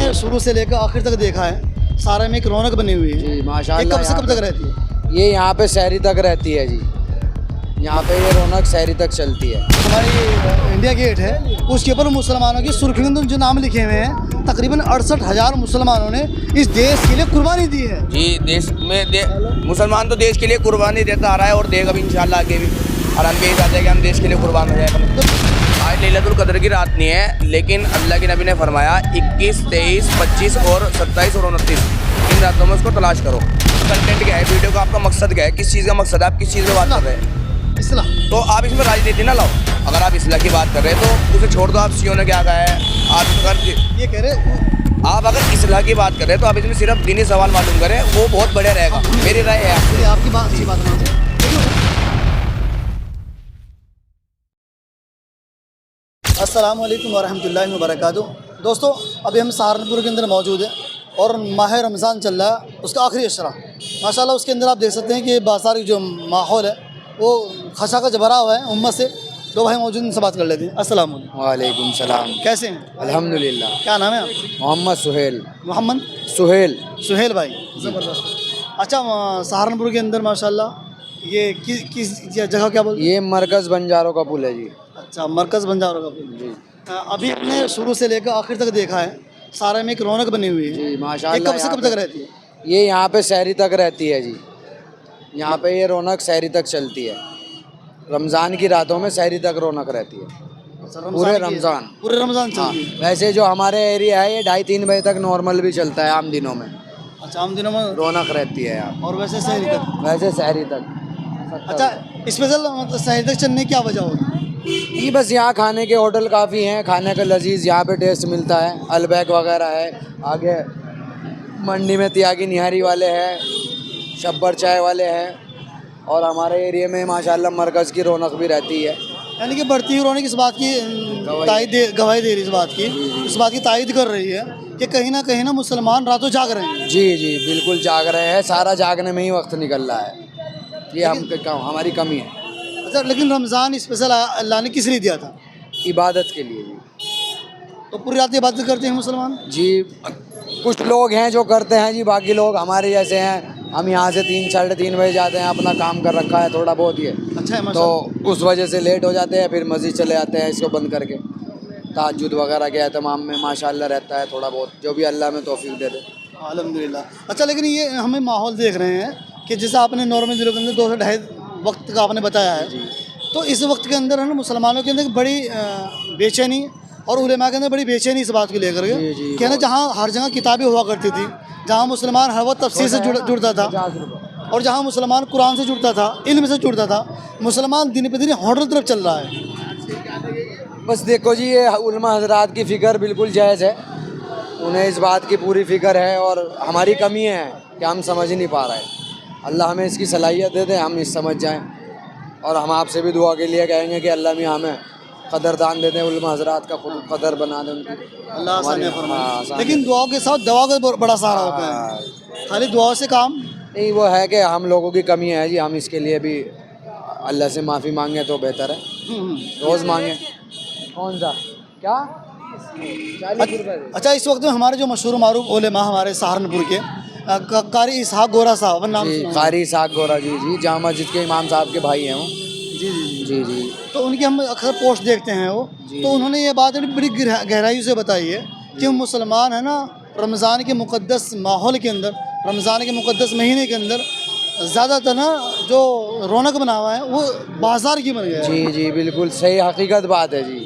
हमने शुरू से लेकर आखिर तक देखा है, सारे में एक रौनक बनी हुई है जी ये माशाल्लाह। कब से कब तक रहती है? ये यहाँ पे सहरी तक रहती है जी, यहाँ पे ये रौनक सहरी तक चलती है। हमारी इंडिया गेट है, उसके ऊपर मुसलमानों की सुर्खियों में जो नाम लिखे हुए हैं, तकरीबन 68,000 मुसलमानों ने इस देश के लिए कुर्बानी दी है। जी देश में मुसलमान तो देश के लिए कुर्बानी देता आ रहा है और देगा भी इंशाल्लाह आगे भी। और हम भी यही चाहते हैं कि हम देश के लिए कुर्बान हो जाए। आज लैलतुल कद्र की रात नहीं है, लेकिन अल्लाह के नबी ने फरमाया 21, 23, 25 और 27 और 29 इन रातों में उसको तलाश करो। कंटेंट क्या है वीडियो का, आपका मकसद क्या है, किस चीज़ का मकसद है, आप किस चीज़ में बात कर रहे हैं? इस्लाम। तो आप इसमें राजनीति ना लाओ। अगर आप इस्लाह की बात कर रहे हैं तो उसे छोड़ दो। आप सीओ ने क्या कहा है, ये कह रहे आप अगर इस्लाह की बात कर रहे हैं तो आप इसमें सिर्फ दीनी सवाल मालूम करें, वो बहुत बढ़िया रहेगा। मेरी राय है आपसे। आपकी बात अच्छी बात है। अस्सलाम वालेकुम वरहमतुल्लाहि वबरकातुहू। दोस्तों, अभी हम सहारनपुर के अंदर मौजूद हैं और माह रमज़ान चल रहा है, उसका आखिरी अशरा माशाल्लाह। उसके अंदर आप देख सकते हैं कि बाज़ार की जो माहौल है वो खशा का भरा हुआ है उम्मत से। दो भाई मौजूद, उनसे बात कर लेते हैं। अस्सलाम वालेकुम। वालेकुम सलाम। कैसे हैं? अल्हम्दुलिल्लाह। क्या नाम है आप? मोहम्मद सुहेल। मोहम्मद सुहेल। सुहेल भाई, ज़बरदस्त। अच्छा, सहारनपुर के अंदर माशाल्लाह ये किस जगह क्या बोलते हैं? ये मरकज़ बंजारों का पुल है जी। अच्छा, मरकज़ बंजारों का पुल जी। अभी हमने शुरू से लेकर आखिर तक देखा है, सारे में एक रौनक बनी हुई है जी ये माशाल्लाह। कब से कब तक रहती है? ये यहाँ पे सहरी तक रहती है जी, यहाँ पे ये रौनक सहरी तक चलती है। रमज़ान की रातों में सहरी तक रौनक रहती है, अच्छा, पूरे की- रमज़ान। पूरे रमज़ान हाँ, चलती है। वैसे जो हमारे एरिया है ये 2:30-3 बजे तक नॉर्मल भी चलता है आम दिनों में, अच्छा, आम दिनों में। रौनक रहती है यहाँ, और वैसे सहरी तक। वैसे सहरी तक। अच्छा, स्पेशल मतलब सहरी तक चलने की क्या वजह होगी? ये बस यहाँ खाने के होटल काफ़ी हैं, खाने का लजीज यहाँ पे टेस्ट मिलता है। अलबैक वगैरह है, आगे मंडी में त्यागी निहारी वाले हैं, शब्बर चाय वाले हैं, और हमारे एरिया में माशाल्लाह मरकज़ की रौनक भी रहती है। यानी कि बढ़ती हुई रौनक इस बात की गवाही दे रही है, इस बात की तायद कर रही है कि कहीं ना मुसलमान रातों जाग रहे हैं। जी जी बिल्कुल जाग रहे हैं, सारा जागने में ही वक्त निकल रहा है। ये हमारी कमी है। अच्छा, लेकिन रमज़ान स्पेशल अल्लाह ने किस लिए दिया था? इबादत के लिए जी। तो पूरी रात इबादत करते हैं मुसलमान? जी कुछ लोग हैं जो करते हैं जी, बाकी लोग हमारे जैसे हैं, हम यहाँ से 3-3:30 बजे जाते हैं, अपना काम कर रखा है थोड़ा बहुत ये, अच्छा है तो माशाल्लाह। उस वजह से लेट हो जाते हैं, फिर मस्जिद चले जाते हैं इसको बंद करके। तहज्जुद वगैरह के एहतमाम में माशाल्लाह रहता है थोड़ा बहुत, जो भी अल्लाह में तौफीक दे दे। अल्हम्दुलिल्लाह। अच्छा, लेकिन ये हमें माहौल देख रहे हैं कि जैसे आपने नॉर्मल दिनों के अंदर 2 से ढाई वक्त का आपने बताया है, तो इस वक्त के अंदर है ना मुसलमानों के अंदर बड़ी बेचैनी और उलेमा के अंदर बड़ी बेचैनी इस बात को लेकर के कि ना जहाँ हर जगह किताबें हुआ करती थी, जहाँ मुसलमान हर वक्त तफसीर से जुड़ता था, और जहाँ मुसलमान कुरान से जुड़ता था, इल्म से जुड़ता था, मुसलमान दिन पे दिन होटल तरफ चल रहा है। बस देखो जी, ये उलमा हजरात की फ़िक्र बिल्कुल जायज़ है, उन्हें इस बात की पूरी फ़िक्र है, और हमारी कमी है कि हम समझ ही नहीं पा रहे। अल्लाह हमें इसकी सलाहियत दे दे, हम इस समझ जाएं, और हम आपसे भी दुआ के लिए कहेंगे कि अल्लाह मियाँ हमें कदरदान दे दें, उलमा हजरात का खुद कदर बना दें उनकी। अल्लाह आसानी हाँ, फरमाए। आसानी। लेकिन दुआओं के साथ दवा का बड़ा सहारा होता है, खाली दुआओं से काम नहीं, वो है कि हम लोगों की कमी है जी, हम इसके लिए भी अल्लाह से माफ़ी मांगे तो बेहतर है। रोज़ मांगे। कौन सा क्या 40 रुपये? अच्छा, इस वक्त में हमारे जो मशहूर मारूफ उलेमा हमारे सहारनपुर के कारी इसहाक गोरा साहब नाम जी, सुना है? कारी साग गोरा जी, जी जामा मस्जिद के इमाम साहब के भाई हैं वो। जी जी जी जी। तो उनकी हम अक्सर पोस्ट देखते हैं वो, तो उन्होंने ये बात बड़ी गहराई से बताई है कि मुसलमान है ना रमज़ान के मुक़द्दस माहौल के अंदर, रमज़ान के मुक़द्दस महीने के अंदर ज़्यादातर ना जो रौनक बना हुआ है वो बाज़ार की बन गया है। जी जी बिल्कुल सही हकीकत बात है जी।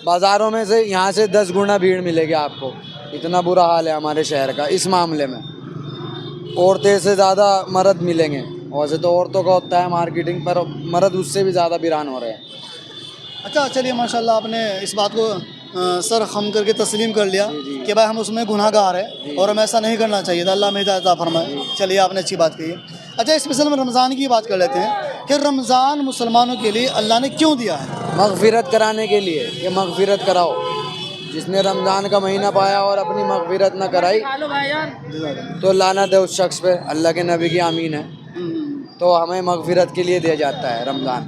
बाज़ारों में से यहाँ से 10 गुना भीड़ मिलेगी आपको, इतना बुरा हाल है हमारे शहर का इस मामले में। औरतें से ज़्यादा मर्द मिलेंगे, वैसे तो औरतों का होता है मार्केटिंग, पर मर्द उससे भी ज़्यादा वीरान हो रहे हैं। अच्छा, चलिए माशाल्लाह आपने इस बात को सर खम करके तस्लीम कर लिया कि भाई हम उसमें गुनाहगार है और हमें ऐसा नहीं करना चाहिए था, अल्लाह में हिदायत अता फरमाए। चलिए, आपने अच्छी बात कही है। अच्छा, स्पेशल में रमज़ान की बात कर लेते हैं कि रमज़ान मुसलमानों के लिए अल्लाह ने क्यों दिया है? मग़फ़िरत कराने के लिए कि मग़फ़िरत कराओ, जिसने रमज़ान का महीना पाया और अपनी मग़फ़िरत न कराई तो लानत है उस शख्स पे, अल्लाह के नबी की आमीन है। तो हमें मग़फ़िरत के लिए दिया जाता है रमज़ान,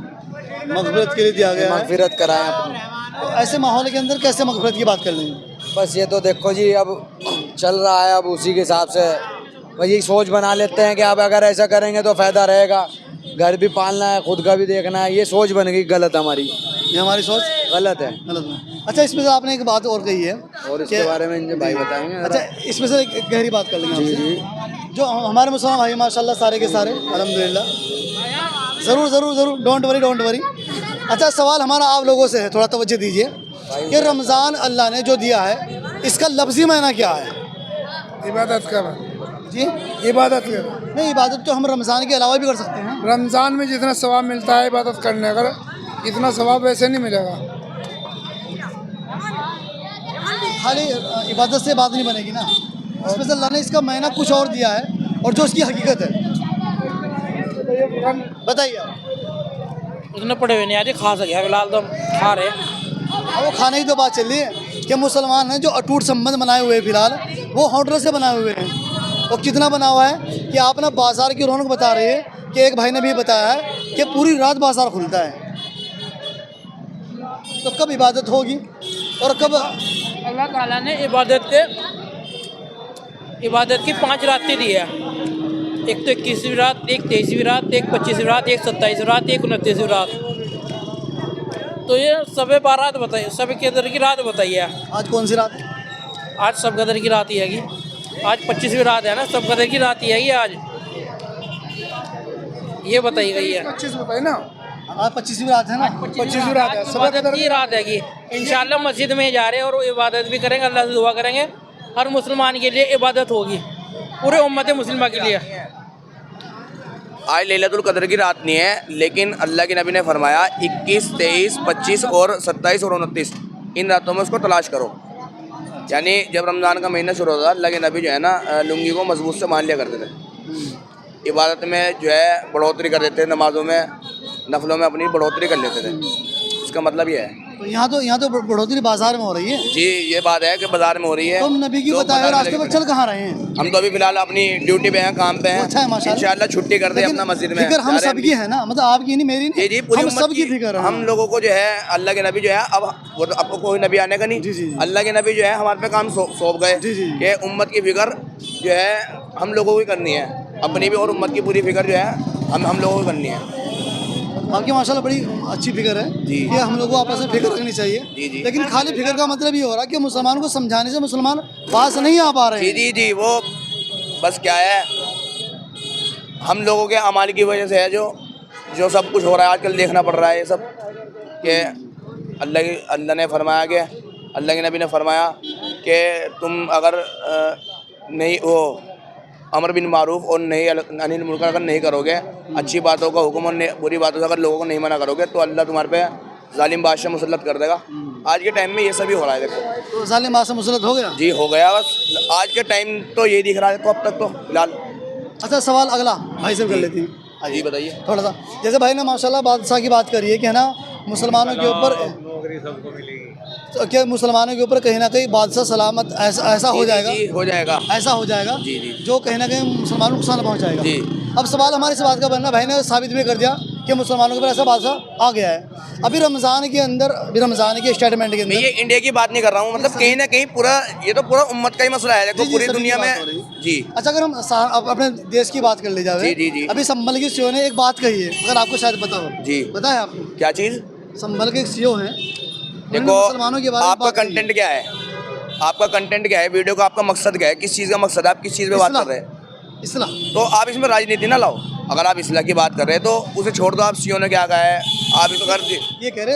मग़फ़िरत के लिए दिया गया है। मग़फ़िरत कराएं अपनी। तो ऐसे माहौल के अंदर कैसे मग़फ़िरत की बात कर लेंगे? बस ये तो देखो जी, अब चल रहा है, अब उसी के हिसाब से वही सोच बना लेते हैं कि अब अगर ऐसा करेंगे तो फ़ायदा रहेगा, घर भी पालना है, खुद का भी देखना है। ये सोच बन गई गलत हमारी, ये हमारी सोच गलत है। गलत है। अच्छा, इसमें से आपने एक बात और कही है और इसके कि- बारे में इनके भाई बताएंगे। अच्छा, इसमें से एक गहरी बात कर लेंगे जी आपसे। जी जो हमारे मुसलमान भाई माशाल्लाह सारे के सारे अल्हम्दुलिल्लाह, ज़रूर ज़रूर ज़रूर, डोंट वरी डोंट वरी। अच्छा, सवाल हमारा आप लोगों से है, थोड़ा तवज्जो दीजिए कि रमज़ान अल्लाह ने जो दिया है इसका लफ्ज़ी मायना क्या है? इबादत कर, जी इबादत कर। नहीं, इबादत तो हम रमज़ान के अलावा भी कर सकते हैं। रमज़ान में जितना सवाब मिलता है इबादत करने का, इतना सवाब वैसे नहीं मिलेगा। खाली इबादत से बात नहीं बनेगी ना, इसमें से अल्लाह ने इसका मायना कुछ और दिया है और जो उसकी हकीकत है। बताइए आप। इतने पड़े हुए नहीं आज खा सके, फिलहाल तो हम खा रहे हैं। अब वो खाने की तो बात चल रही है कि मुसलमान हैं जो अटूट संबंध बनाए हुए हैं, फिलहाल वो होटल से बनाए हुए हैं। और कितना बना हुआ है कि आप ना बाज़ार की रौनक बता रहे हैं कि एक भाई ने भी बताया है कि पूरी रात बाज़ार खुलता है। तो कब इबादत होगी और कब? अल्लाह ताला ने इबादत की 5 रातें दी है। एक तो 21वीं रात, एक 23वीं रात, एक 25वीं रात, एक 27वीं रात, एक 29वीं रात। तो ये सबे बारात बताइए, सब कदर की रात बताइए। आज कौन सी रात है? आज सब कदर की रात ही हैगी। आज 25वीं रात है ना, सब कदर की रात ही हैगी आज। ये बताई गई है। 25 बताए ना, आज 25वीं रात है ना? 25वीं रात है, सब इबादत की रात हैगी। इंशाल्लाह मस्जिद में जा रहे हैं और इबादत भी करेंगे, अल्लाह से दुआ करेंगे। हर मुसलमान के लिए इबादत होगी, पूरे उम्मत मुस्लिमा के लिए। आज लैलतुल कद्र की रात नहीं है, लेकिन अल्लाह के नबी ने फरमाया 21, 23, 25 और 27 और 29 इन रातों में उसको तलाश करो। यानी जब रमज़ान का महीना शुरू होता था, अल्लाह के नबी जो है ना लुंगी को मजबूत से मान लिया करते थे। इबादत में जो है बढ़ोतरी कर देते थे, नमाज़ों में नफलों में अपनी बढ़ोतरी कर लेते थे। इसका मतलब ये है। तो यहाँ तो बढ़ोतरी बाजार में हो रही है। जी, ये बात है कि बाजार में हो रही है। तुम नबी की लोग बताए बाजार में रास्ते पर लगे चल कहाँ रहे हैं? हम तो अभी फिलहाल अपनी ड्यूटी पे हैं, काम पे हैं। अच्छा है माशाल्लाह। इंशाल्लाह छुट्टी कर दे लेकिन अपना मस्जिद में फिक्र हम जा रहे हैं सबकी है ना, मतलब आपकी नहीं, मेरी जी नहीं, जी, पूरी हम उम्मत सबकी फिक्र है। हम लोगों को जो है अल्लाह के नबी जो है, अब वो तो आपको कोई नबी आने का नहीं। जी, जी, जी। अल्लाह के नबी जो है हमारे पे काम सौंप गए जी, जी। कि उम्मत की फिक्र जो है हम लोगों को ही करनी है, अपनी भी और उम्मत की पूरी फिक्र जो है हम लोगों को करनी है। आपकी माशाल्लाह बड़ी अच्छी फिक्र है जी। कि हम लोगों को आपस में फिक्र रखनी चाहिए। जी, जी। लेकिन खाली फिक्र का मतलब ये हो रहा है कि मुसलमानों को समझाने से मुसलमान पास नहीं आ पा रहे जी हैं। जी जी, वो बस क्या है, हम लोगों के अमाल की वजह से है जो सब कुछ हो रहा है आजकल, देखना पड़ रहा है ये सब। कि अल्लाह ने फरमाया कि अल्लाह के नबी ने फरमाया कि तुम अगर नहीं वो अमर बिन मारूफ और नहीं अनिल मुनकर अगर नहीं करोगे, अच्छी बातों का हुक्म और बुरी बातों से अगर लोगों को नहीं मना करोगे, तो अल्लाह तुम्हारे पे जालिम बादशाह मुसल्लत कर देगा। आज के टाइम में ये सभी हो रहा है। देखो तो जालिम बात से मुसलत हो गया। जी, हो गया बस। आज के टाइम तो ये दिख रहा है देखो, अब तक तो फिलहाल। अच्छा, सवाल अगला भाई से कर लेती हैं। जी बताइए। थोड़ा सा जैसे भाई ने माशाल्लाह बादशाह की बात करी है कि है ना, मुसलमानों के ऊपर तो क्या मुसलमानों के ऊपर कहीं ना कहीं बादशाह सलामत ऐसा हो जाएगा, जी, हो जाएगा। ऐसा हो जाएगा जी, जी। जो कहीं ना कहीं मुसलमानों को नुकसान पहुंचाएगा। जी। अब सवाल हमारे इस बात का बनना, भाई ने साबित भी कर दिया कि मुसलमानों के ऊपर ऐसा बादशाह आ गया है। अभी रमज़ान के अंदर, अभी रमज़ान के स्टेटमेंट के मैं अंदर ये इंडिया की बात नहीं कर रहा हूँ, मतलब कहीं ना कहीं पूरा ये तो पूरा उम्मत का ही मसला है। देखो जी, जी, पूरी सभी की दुनिया बात हो में। रही है। जी। अच्छा, अगर हम अब अपने देश की बात कर ले जाए, जी, जी, जी। अभी संभल के सीओ ने एक बात कही है, अगर आपको शायद पता हो। जी। पता है आपको? क्या चीज़? संभल के सीओ हैं, उन्होंने देखो मुसलमानों के बारे में आपका बात कही है। कंटेंट क्या है, आपका कंटेंट क्या है, वीडियो का आपका मकसद क्या है, किस चीज़ का मकसद है, आप किस चीज़ पे बात कर रहे हैं। इस्लाम। तो आप इसमें राजनीति ना लाओ। अगर आप इस्लाह की बात कर रहे हैं तो उसे छोड़ दो। आप सीओ ने क्या कहा है, आप इस अगर ये कह रहे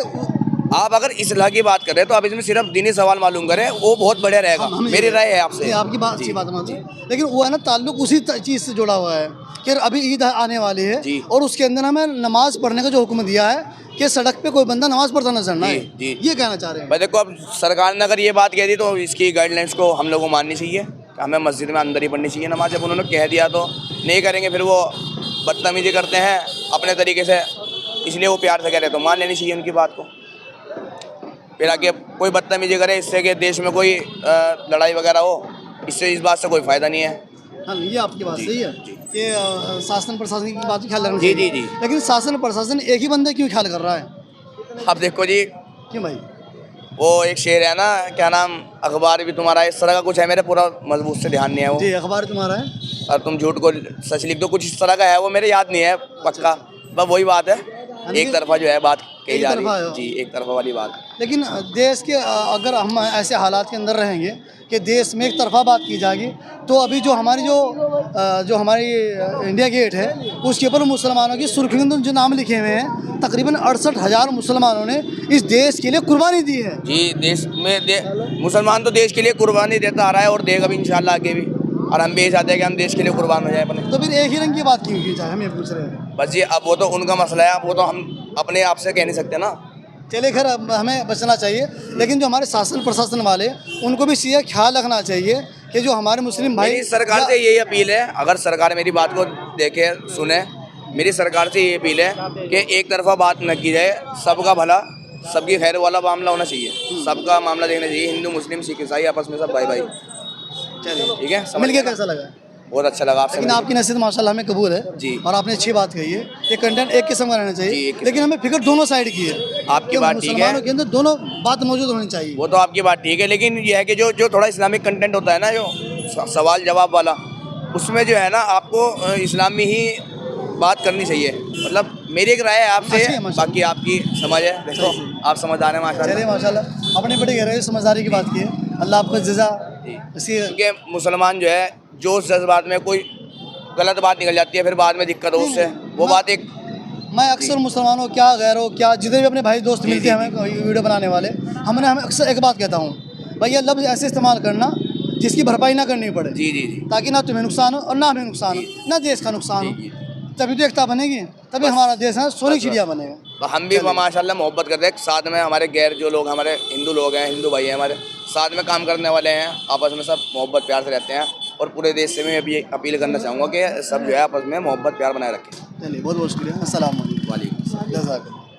आप अगर इस्लाह की बात कर रहे हैं तो आप इसमें सिर्फ दीनी सवाल मालूम करें, वो बहुत बढ़िया रहेगा। मेरी राय है आपसे। नहीं, आपकी बात अच्छी बात मानती है, लेकिन वो है ना ताल्लुक उसी चीज़ से जुड़ा हुआ है कि अभी ईद आने वाली है जी। और उसके अंदर हमें नमाज पढ़ने का जो हुक्म दिया है कि सड़क पे कोई बंदा नमाज पढ़ता नजर ना जी, आए। जी। ये कहना चाह रहे हैं। भाई देखो, अब सरकार ने अगर ये बात कह दी तो इसकी गाइडलाइंस को हम लोगों को माननी चाहिए। हमें मस्जिद में अंदर ही पढ़नी चाहिए नमाज। जब उन्होंने कह दिया तो नहीं करेंगे, फिर वो बदतमीजी करते हैं अपने तरीके से, इसलिए वो प्यार से कह रहे तो मान लेनी चाहिए उनकी बात को। फिर आगे कोई बदतमीजी करे, इससे कि देश में कोई लड़ाई वगैरह हो, इससे इस बात से कोई फ़ायदा नहीं है। हाँ, ये आपकी बात सही है कि शासन प्रशासन की बात ख्याल रखना जी, चाहिए। जी, जी। लेकिन शासन प्रशासन एक ही बंदे क्यों ख्याल कर रहा है? अब देखो जी, क्यों भाई? वो एक शेर है ना, क्या नाम, अखबार भी तुम्हारा, इस तरह का कुछ है, मेरे पूरा मजबूत से ध्यान नहीं है वो। जी अखबार तुम्हारा है। और तुम झूठ को सच लिख दो, कुछ इस तरह का है वो, मेरे याद नहीं है पक्का। बस वही बात है, एक तरफा जो है बात कही एक जा रही तरफा है है। जी, एक तरफा वाली बात। लेकिन देश के अगर हम ऐसे हालात के अंदर रहेंगे कि देश में एक तरफा बात की जाएगी, तो अभी जो हमारी जो हमारी इंडिया गेट है उसके ऊपर मुसलमानों की सुर्खियों में जो नाम लिखे हुए हैं, तकरीबन 68,000 मुसलमानों ने इस देश के लिए कुर्बानी दी है। जी, देश में मुसलमान तो देश के लिए कुर्बानी देता आ रहा है और देगा भी इंशाल्लाह आगे भी, और हम भी ये चाहते हैं कि हम देश के लिए कुर्बान हो जाए अपने। तो फिर एक ही रंग की बात क्यों की जाए, हम ये पूछ रहे हैं। बस ये अब वो तो उनका मसला है, अब वो तो हम अपने आप से कह नहीं सकते ना। चलिए खैर, अब हमें बचना चाहिए, लेकिन जो हमारे शासन प्रशासन वाले, उनको भी इसका ख्याल रखना चाहिए कि जो हमारे मुस्लिम भाई। मेरी सरकार से यही अपील है, अगर सरकार मेरी बात को देखे सुने, मेरी सरकार से ये अपील है कि एक तरफा बात न की जाए, सबका भला सबकी खैर वाला मामला होना चाहिए, सबका मामला देखना चाहिए, हिंदू मुस्लिम सिख ईसाई आपस में सब भाई भाई। चलिए ठीक है, समझ मिल के गए? कैसा लगा? बहुत अच्छा लगा आपसे। लेकिन आपकी नसीहत माशाल्लाह हमें कबूल है जी। और आपने अच्छी बात कही है। ये कंटेंट एक किस्म का रहना जी, चाहिए, एक किस्म। लेकिन हमें फिक्र दोनों साइड की है। आपकी कि बात ठीक है। मुसलमानों के अंदर दोनों बात मौजूद होनी चाहिए। वो तो आपकी बात ठीक है, लेकिन ये है कि जो थोड़ा इस्लामिक कंटेंट होता है ना, जो सवाल जवाब वाला, उसमें जो है ना आपको इस्लाम में ही बात करनी चाहिए। मतलब मेरी एक राय है अच्छी है आपसे, माशाल्लाह। बाकी आपकी समझ है, देखो सही। आप समझदार हैं माशाल्लाह। चलिए माशाल्लाह, अपने बड़ी गहराई समझदारी की बात की है। अल्लाह आपको जज़ा इसी। क्योंकि मुसलमान जो है जोश जज्बात में कोई गलत बात निकल जाती है, फिर बाद में दिक्कत हो उससे, वो बात एक। मैं अक्सर मुसलमानों क्या गैरों क्या जितने भी अपने भाई दोस्त मिलते हैं हमें वीडियो बनाने वाले, हमें अक्सर एक बात कहता हूँ, भाई ये लफ्ज़ ऐसे इस्तेमाल करना जिसकी भरपाई ना करनी पड़े, जी जी जी, ताकि ना तुम्हें नुकसान हो और ना हमें नुकसान हो, ना देश का नुकसान हो। तभी तो एकता बनेगी, तभी हमारा देश है सोने की चिड़िया बनेगा। तो हम भी माशाल्लाह मोहब्बत करते हैं, साथ में हमारे गैर जो लोग हमारे हिंदू लोग हैं, हिंदू भाई हैं हमारे, साथ में काम करने वाले हैं, आपस में सब मोहब्बत प्यार से रहते हैं। और पूरे देश से मैं अभी अपील करना चाहूँगा कि सब जो है आपस में मोहब्बत प्यार बनाए रखें। चलिए बहुत बहुत शुक्रिया। अस्सलाम वालेकुम। वालेकुम। जज़ाकल्लाह।